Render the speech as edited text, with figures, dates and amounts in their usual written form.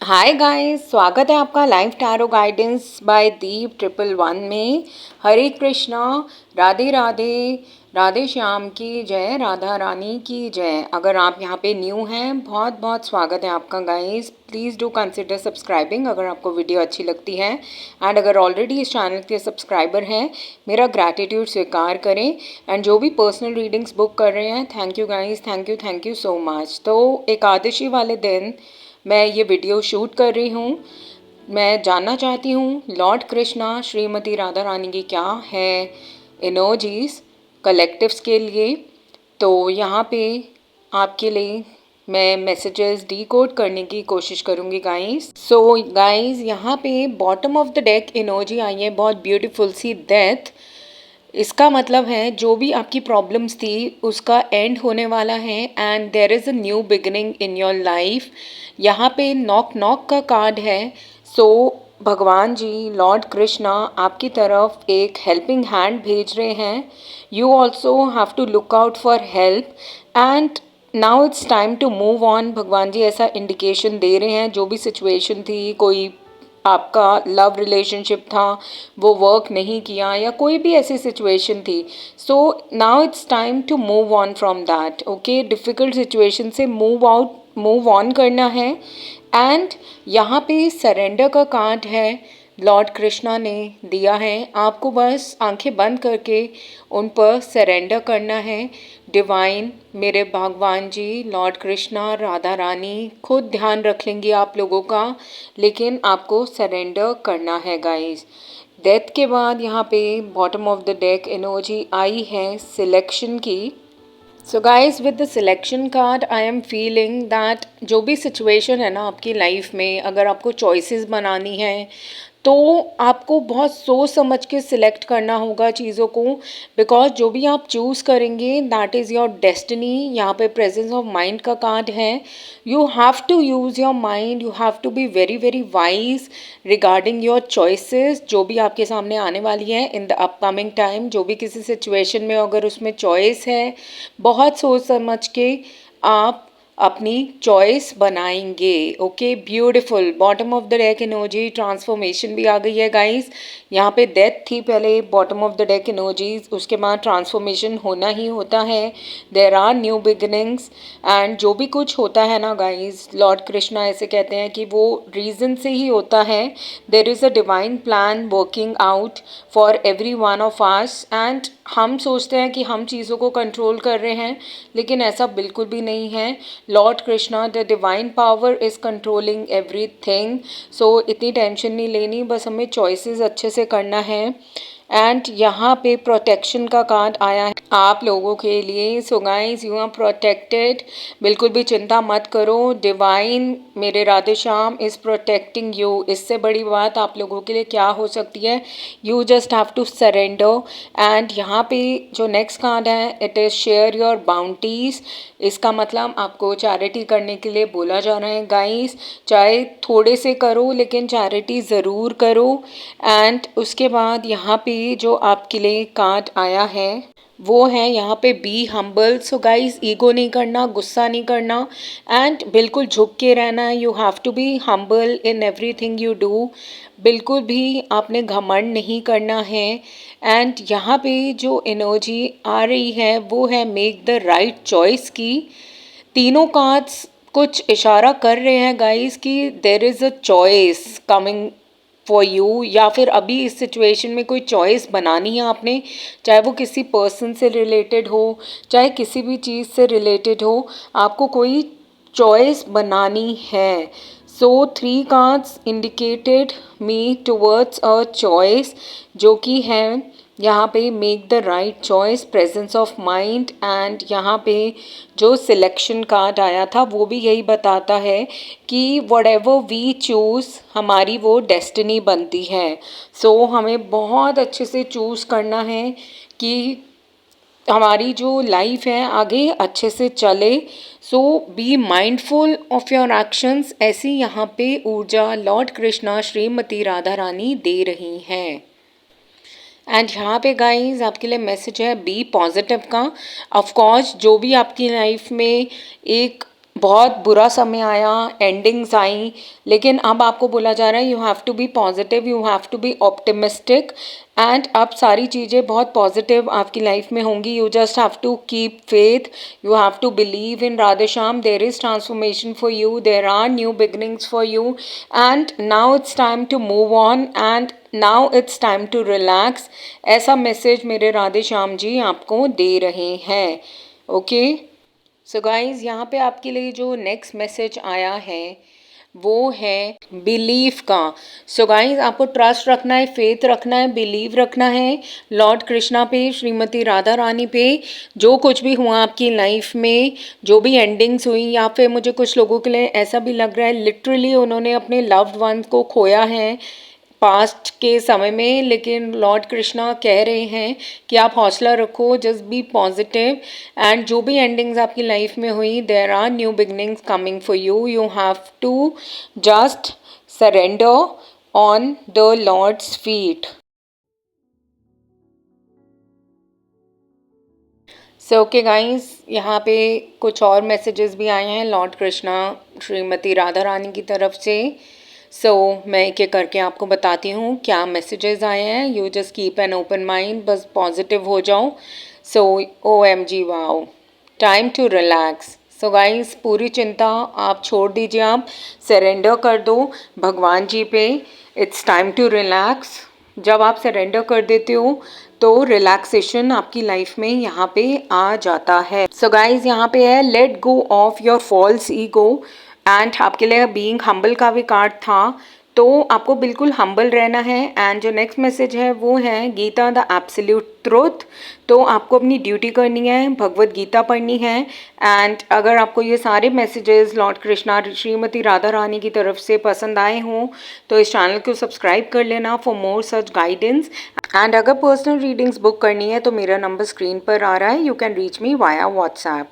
Hi guys, स्वागत है आपका लाइव टैरो गाइडेंस बाय दीप 111 में। हरे कृष्णा, राधे राधे, राधे श्याम की जय, राधा रानी की जय। अगर आप यहाँ पे न्यू हैं, बहुत बहुत स्वागत है आपका guys. Please do consider subscribing अगर आपको वीडियो अच्छी लगती है। एंड अगर ऑलरेडी इस चैनल के सब्सक्राइबर हैं, मेरा ग्रैटिट्यूड स्वीकार करें। एंड जो भी पर्सनल रीडिंग्स बुक कर रहे हैं, thank you guys, thank you so much. तो एकादशी वाले दिन मैं ये वीडियो शूट कर रही हूँ। मैं जानना चाहती हूँ लॉर्ड कृष्णा श्रीमती राधा रानी की क्या है एनर्जीज कलेक्टिव्स के लिए। तो यहाँ पे आपके लिए मैं मैसेजेस डीकोड करने की कोशिश करूँगी गाइस। सो गाइस, यहाँ पे bottom of the deck energy आई है, बहुत ब्यूटीफुल सी डेथ। इसका मतलब है जो भी आपकी प्रॉब्लम्स थी उसका एंड होने वाला है and there is a new beginning in your life. यहाँ पे नॉक नॉक का कार्ड है। सो भगवान जी लॉर्ड कृष्णा आपकी तरफ एक हेल्पिंग हैंड भेज रहे हैं। You also have to look out for help and now it's time to move on. भगवान जी ऐसा इंडिकेशन दे रहे हैं, जो भी सिचुएशन थी, कोई आपका लव रिलेशनशिप था वो वर्क नहीं किया या कोई भी ऐसी सिचुएशन थी, so now it's time to move on from that. Okay, difficult situation से मूव ऑन करना है। एंड यहाँ पे सरेंडर का कार्ड है, लॉर्ड कृष्णा ने दिया है। आपको बस आंखें बंद करके उन पर सरेंडर करना है। डिवाइन मेरे भगवान जी लॉर्ड कृष्णा राधा रानी खुद ध्यान रख लेंगी आप लोगों का, लेकिन आपको सरेंडर करना है गाइस। डेथ के बाद यहाँ पे bottom of the deck energy आई है सिलेक्शन की। So guys, with the selection card I am feeling that जो भी सिचुएशन है ना आपकी लाइफ में, अगर आपको चॉइसेस बनानी है तो आपको बहुत सोच समझ के सिलेक्ट करना होगा चीज़ों को, बिकॉज जो भी आप चूज़ करेंगे दैट इज़ योर डेस्टिनी। यहाँ पे प्रेजेंस ऑफ माइंड का कार्ड है। You have to use your mind, you have to be very very wise regarding your choices जो भी आपके सामने आने वाली है इन द अपकमिंग टाइम। जो भी किसी सिचुएशन में अगर उसमें चॉइस है, बहुत सोच समझ के आप अपनी चॉइस बनाएंगे। Okay, beautiful. Bottom of the deck energy transformation भी आ गई है गाइस। यहाँ पे डेथ थी पहले, bottom of the deck energies, उसके बाद ट्रांसफॉर्मेशन होना ही होता है। There are new beginnings and जो भी कुछ होता है ना गाइस, लॉर्ड कृष्णा ऐसे कहते हैं कि वो रीज़न से ही होता है। There is a divine plan working out for every one of us. And हम सोचते हैं कि हम चीज़ों को कंट्रोल कर रहे हैं, लेकिन ऐसा बिल्कुल भी नहीं है। Lord Krishna the divine power is controlling everything. So इतनी टेंशन नहीं लेनी, बस हमें चॉइसेस अच्छे से करना है। एंड यहाँ पे प्रोटेक्शन का कार्ड आया है आप लोगों के लिए। So guys, you are protected, बिल्कुल भी चिंता मत करो। डिवाइन मेरे Radhe Shyam is protecting you. इससे बड़ी बात आप लोगों के लिए क्या हो सकती है? You just have to surrender. And यहाँ पे जो नेक्स्ट कार्ड है, it is share your bounties. इसका मतलब आपको चैरिटी करने के लिए बोला जा रहा है गाइस। चाहे थोड़े से करो, लेकिन चैरिटी ज़रूर करो। एंड उसके बाद यहाँ पे जो आपके लिए कार्ड आया है वो है यहाँ पे be humble. So guys, ego नहीं करना, गुस्सा नहीं करना एंड बिल्कुल झुक के रहना। You have to be humble in everything you do. बिल्कुल भी आपने घमंड नहीं करना है। एंड यहाँ पे जो एनर्जी आ रही है वो है मेक द राइट चॉइस की। तीनों कार्ड्स कुछ इशारा कर रहे हैं गाइस कि देर is a choice coming for you, या फिर अभी इस सिचुएशन में कोई चॉइस बनानी है आपने, चाहे वो किसी पर्सन से रिलेटेड हो, चाहे किसी भी चीज़ से रिलेटेड हो, आपको कोई चॉइस बनानी है। सो 3 cards indicated me towards a choice, जो कि है यहाँ पे make the right choice, presence of mind. And यहाँ पे जो सिलेक्शन कार्ड आया था वो भी यही बताता है कि वट एवर वी चूज़ हमारी वो डेस्टिनी बनती है। सो हमें बहुत अच्छे से चूज़ करना है कि हमारी जो लाइफ है आगे अच्छे से चले। So be mindful of your actions, ऐसी यहाँ पे ऊर्जा लॉर्ड कृष्णा श्रीमती राधा रानी दे रही हैं। एंड यहाँ पे गाइस आपके लिए मैसेज है बी पॉजिटिव का। ऑफ कोर्स जो भी आपकी लाइफ में एक बहुत बुरा समय आया, एंडिंग्स आई, लेकिन अब आपको बोला जा रहा है you have to be positive, you have to be optimistic and अब सारी चीज़ें बहुत पॉजिटिव आपकी लाइफ में होंगी. You just have to keep faith, you have to believe in Radhe Shyam. There is transformation for you, there are new beginnings for you and now it's time to move on and now it's time to relax. ऐसा message मेरे राधे श्याम जी आपको दे रहे हैं. Okay so guys, यहाँ पे आपके लिए जो नेक्स्ट मैसेज आया है वो है बिलीव का. सो गाइज, आपको ट्रस्ट रखना है, फेथ रखना है, बिलीव रखना है लॉर्ड कृष्णा पे, श्रीमती राधा रानी पे. जो कुछ भी हुआ आपकी लाइफ में, जो भी एंडिंग्स हुई, या फिर मुझे कुछ लोगों के लिए ऐसा भी लग रहा है लिटरली उन्होंने अपने लव्ड वन को खोया है पास्ट के समय में, लेकिन लॉर्ड कृष्णा कह रहे हैं कि आप हौसला रखो, जस्ट बी पॉजिटिव एंड जो भी एंडिंग्स आपकी लाइफ में हुई, there are new beginnings coming for you. You have to just surrender on the lord's feet. So okay guys, यहाँ पे कुछ और मैसेजेस भी आए हैं लॉर्ड कृष्णा श्रीमती राधा रानी की तरफ से. मैं एक एक करके आपको बताती हूँ क्या मैसेजेस आए हैं. You just keep an open mind, बस पॉजिटिव हो जाओ. OMG wow, time to relax. Guys, पूरी चिंता आप छोड़ दीजिए, आप सरेंडर कर दो भगवान जी पे. It's time to relax. जब आप सरेंडर कर देते हो तो रिलैक्सेशन आपकी लाइफ में यहाँ पे आ जाता है. गाइस, यहाँ पे है let go of your false ego and आपके लिए बीइंग हम्बल का भी कार्ड था, तो आपको बिल्कुल हम्बल रहना है. एंड जो नेक्स्ट मैसेज है वो है गीता द एब्सोल्यूट ट्रुथ. तो आपको अपनी ड्यूटी करनी है, भगवत गीता पढ़नी है. एंड अगर आपको ये सारे मैसेजेस लॉर्ड कृष्णा श्रीमती राधा रानी की तरफ से पसंद आए हों तो इस चैनल को सब्सक्राइब कर लेना for more such guidance. And अगर पर्सनल रीडिंग्स बुक करनी है तो मेरा नंबर स्क्रीन पर आ रहा है, you can reach me via WhatsApp.